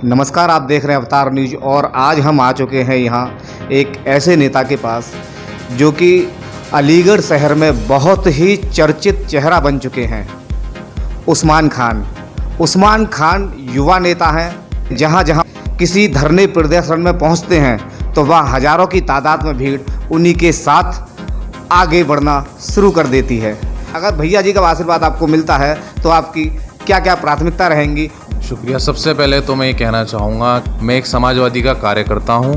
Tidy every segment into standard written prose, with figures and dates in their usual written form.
नमस्कार, आप देख रहे हैं अवतार न्यूज। और आज हम आ चुके हैं यहाँ एक ऐसे नेता के पास जो कि अलीगढ़ शहर में बहुत ही चर्चित चेहरा बन चुके हैं। उस्मान खान युवा नेता हैं। जहाँ जहाँ किसी धरने प्रदर्शन में पहुँचते हैं तो वह हज़ारों की तादाद में भीड़ उन्हीं के साथ आगे बढ़ना शुरू कर देती है। अगर भैया जी का आशीर्वाद आपको मिलता है तो आपकी क्या क्या प्राथमिकता रहेंगी? शुक्रिया। सबसे पहले तो मैं ये कहना चाहूँगा, मैं एक समाजवादी का कार्यकर्ता हूँ,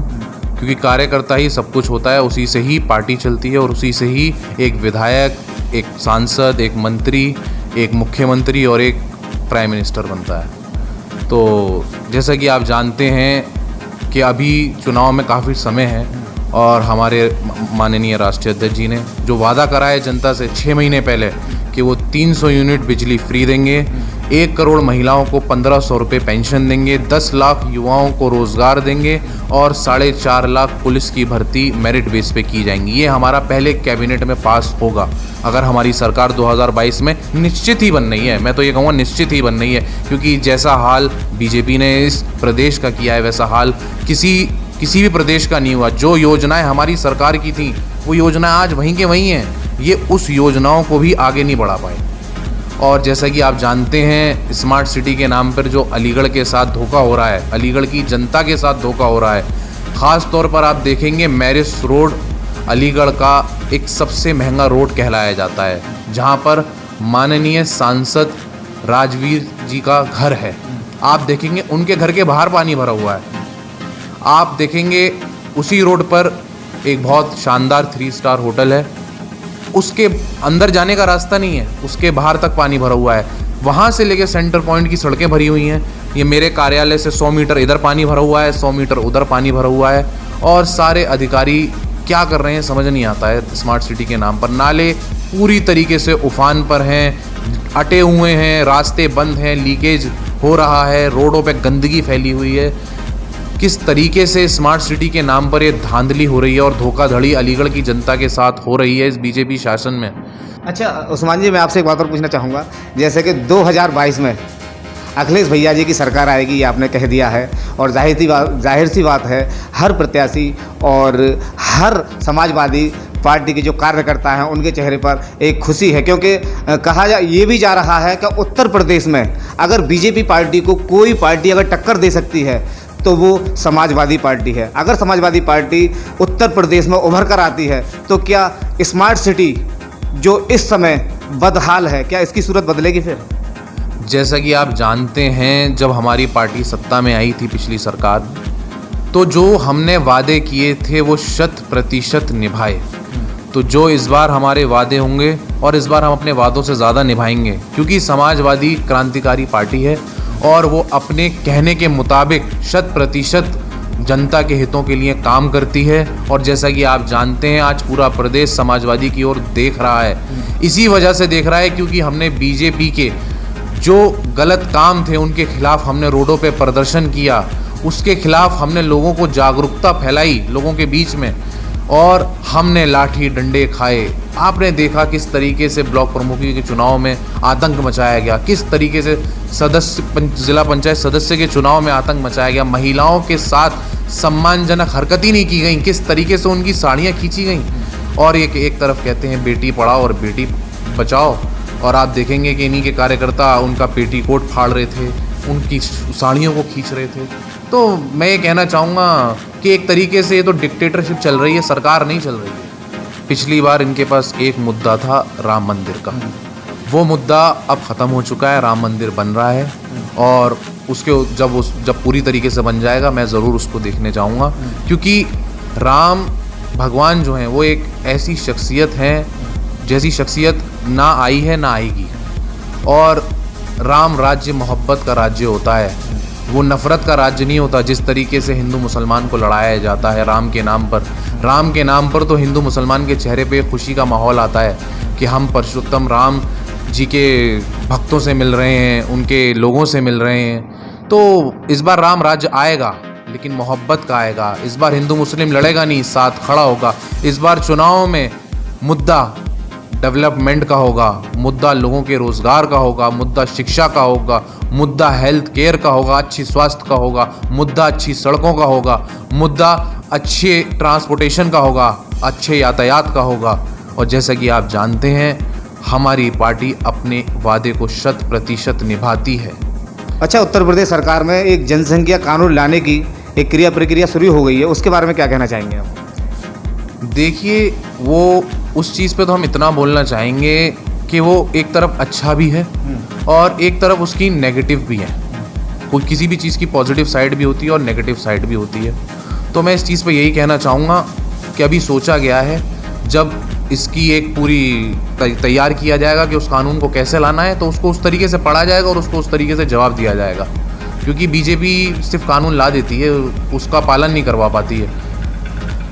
क्योंकि कार्यकर्ता ही सब कुछ होता है, उसी से ही पार्टी चलती है और उसी से ही एक विधायक, एक सांसद, एक मंत्री, एक मुख्यमंत्री और एक प्राइम मिनिस्टर बनता है। तो जैसा कि आप जानते हैं कि अभी चुनाव में काफ़ी समय है और हमारे माननीय राष्ट्रीय अध्यक्ष जी ने जो वादा करा है जनता से 6 महीने पहले कि वो 300 यूनिट बिजली फ्री देंगे, 1 करोड़ महिलाओं को 1500 रुपये पेंशन देंगे, 10 लाख युवाओं को रोज़गार देंगे और 4.5 लाख पुलिस की भर्ती मेरिट बेस पे की जाएंगी। ये हमारा पहले कैबिनेट में पास होगा अगर हमारी सरकार 2022 में निश्चित ही बन रही है। मैं तो ये कहूँगा निश्चित ही बन रही है, क्योंकि जैसा हाल बीजेपी ने इस प्रदेश का किया है वैसा हाल किसी भी प्रदेश का नहीं हुआ। जो योजनाएं हमारी सरकार की थी वो योजनाएं आज वहीं के वहीं हैं, ये उस योजनाओं को भी आगे नहीं बढ़ा पाए। और जैसा कि आप जानते हैं, स्मार्ट सिटी के नाम पर जो अलीगढ़ के साथ धोखा हो रहा है, अलीगढ़ की जनता के साथ धोखा हो रहा है। ख़ास तौर पर आप देखेंगे मैरिस रोड अलीगढ़ का एक सबसे महंगा रोड कहलाया जाता है, जहां पर माननीय सांसद राजवीर जी का घर है। आप देखेंगे उनके घर के बाहर पानी भरा हुआ है। आप देखेंगे उसी रोड पर एक बहुत शानदार 3 स्टार होटल है, उसके अंदर जाने का रास्ता नहीं है, उसके बाहर तक पानी भरा हुआ है। वहाँ से लेके सेंटर पॉइंट की सड़कें भरी हुई हैं। ये मेरे कार्यालय से 100 मीटर इधर पानी भरा हुआ है, 100 मीटर उधर पानी भरा हुआ है। और सारे अधिकारी क्या कर रहे हैं समझ नहीं आता है। स्मार्ट सिटी के नाम पर नाले पूरी तरीके से उफान पर हैं, अटे हुए हैं, रास्ते बंद हैं, लीकेज हो रहा है, रोडों पर गंदगी फैली हुई है। किस तरीके से स्मार्ट सिटी के नाम पर ये धांधली हो रही है और धोखाधड़ी अलीगढ़ की जनता के साथ हो रही है इस बीजेपी शासन में। अच्छा उस्मान जी, मैं आपसे एक बात और पूछना चाहूँगा। जैसे कि 2022 में अखिलेश भैया जी की सरकार आएगी, ये आपने कह दिया है। और जाहिर सी बात है, हर प्रत्याशी और हर समाजवादी पार्टी के जो कार्यकर्ता हैं उनके चेहरे पर एक खुशी है, क्योंकि ये भी जा रहा है कि उत्तर प्रदेश में अगर बीजेपी पार्टी को कोई पार्टी अगर टक्कर दे सकती है तो वो समाजवादी पार्टी है। अगर समाजवादी पार्टी उत्तर प्रदेश में उभर कर आती है तो क्या स्मार्ट सिटी जो इस समय बदहाल है, क्या इसकी सूरत बदलेगी फिर? जैसा कि आप जानते हैं, जब हमारी पार्टी सत्ता में आई थी पिछली सरकार, तो जो हमने वादे किए थे वो 100% निभाए। तो जो इस बार हमारे वादे होंगे और इस बार हम अपने वादों से ज़्यादा निभाएंगे, क्योंकि समाजवादी क्रांतिकारी पार्टी है और वो अपने कहने के मुताबिक 100% जनता के हितों के लिए काम करती है। और जैसा कि आप जानते हैं, आज पूरा प्रदेश समाजवादी की ओर देख रहा है। इसी वजह से देख रहा है क्योंकि हमने बीजेपी के जो गलत काम थे उनके खिलाफ हमने रोडों पे प्रदर्शन किया, उसके खिलाफ हमने लोगों को जागरूकता फैलाई लोगों के बीच में, और हमने लाठी डंडे खाए। आपने देखा किस तरीके से ब्लॉक प्रमुखी के चुनाव में आतंक मचाया गया, किस तरीके से जिला पंचायत सदस्य के चुनाव में आतंक मचाया गया। महिलाओं के साथ सम्मानजनक हरकत ही नहीं की गई, किस तरीके से उनकी साड़ियाँ खींची गई। और एक तरफ कहते हैं बेटी पढ़ाओ और बेटी बचाओ, और आप देखेंगे कि इन्हीं के कार्यकर्ता उनका पेटीकोट फाड़ रहे थे, उनकी साड़ियों को खींच रहे थे। तो मैं ये कहना चाहूँगा कि एक तरीके से ये तो डिक्टेटरशिप चल रही है, सरकार नहीं चल रही है। पिछली बार इनके पास एक मुद्दा था राम मंदिर का, वो मुद्दा अब ख़त्म हो चुका है, राम मंदिर बन रहा है। और उसके जब पूरी तरीके से बन जाएगा मैं ज़रूर उसको देखने जाऊँगा, क्योंकि राम भगवान जो हैं वो एक ऐसी शख्सियत हैं जैसी शख्सियत ना आई है ना आएगी। और राम राज्य मोहब्बत का राज्य होता है, वो नफ़रत का राज्य नहीं होता। जिस तरीके से हिंदू मुसलमान को लड़ाया जाता है राम के नाम पर तो हिंदू मुसलमान के चेहरे पे खुशी का माहौल आता है कि हम परशुत्तम राम जी के भक्तों से मिल रहे हैं, उनके लोगों से मिल रहे हैं। तो इस बार राम राज्य आएगा, लेकिन मोहब्बत का आएगा। इस बार हिंदू मुस्लिम लड़ेगा नहीं, साथ खड़ा होगा। इस बार चुनाव में मुद्दा डेवलपमेंट का होगा, मुद्दा लोगों के रोज़गार का होगा, मुद्दा शिक्षा का होगा, मुद्दा हेल्थ केयर का होगा, अच्छी स्वास्थ्य का होगा, मुद्दा अच्छी सड़कों का होगा, मुद्दा अच्छे ट्रांसपोर्टेशन का होगा, अच्छे यातायात का होगा। और जैसा कि आप जानते हैं, हमारी पार्टी अपने वादे को 100% निभाती है। अच्छा, उत्तर प्रदेश सरकार में एक जनसंख्या कानून लाने की एक क्रिया प्रक्रिया शुरू हो गई है, उसके बारे में क्या कहना चाहेंगे आप? देखिए, वो उस चीज़ पे तो हम इतना बोलना चाहेंगे कि वो एक तरफ अच्छा भी है और एक तरफ उसकी नेगेटिव भी है। कोई किसी भी चीज़ की पॉजिटिव साइड भी होती है और नेगेटिव साइड भी होती है। तो मैं इस चीज़ पे यही कहना चाहूँगा कि अभी सोचा गया है, जब इसकी एक पूरी तैयार किया जाएगा कि उस कानून को कैसे लाना है, तो उसको उस तरीके से पढ़ा जाएगा और उसको उस तरीके से जवाब दिया जाएगा। क्योंकि बीजेपी सिर्फ कानून ला देती है, उसका पालन नहीं करवा पाती है।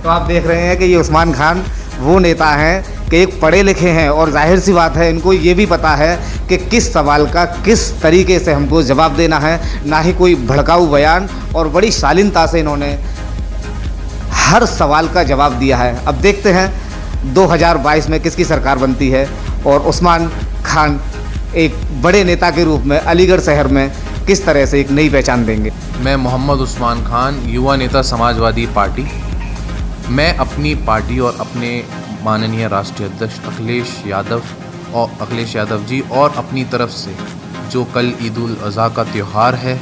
तो आप देख रहे हैं कि ये उस्मान खान वो नेता हैं कि एक पढ़े लिखे हैं और जाहिर सी बात है इनको ये भी पता है कि किस सवाल का किस तरीके से हमको जवाब देना है, ना ही कोई भड़काऊ बयान, और बड़ी शालीनता से इन्होंने हर सवाल का जवाब दिया है। अब देखते हैं 2022 में किसकी सरकार बनती है और उस्मान खान एक बड़े नेता के रूप में अलीगढ़ शहर में किस तरह से एक नई पहचान देंगे। मैं मोहम्मद उस्मान खान, युवा नेता समाजवादी पार्टी। मैं अपनी पार्टी और अपने माननीय राष्ट्रीय अध्यक्ष अखिलेश यादव जी और अपनी तरफ से जो कल ईद उल अज़हा का त्यौहार है,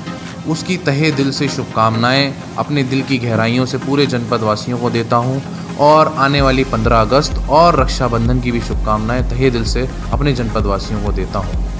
उसकी तहे दिल से शुभकामनाएं अपने दिल की गहराइयों से पूरे जनपद वासियों को देता हूं। और आने वाली 15 अगस्त और रक्षाबंधन की भी शुभकामनाएं तहे दिल से अपने जनपद वासियों को देता हूं।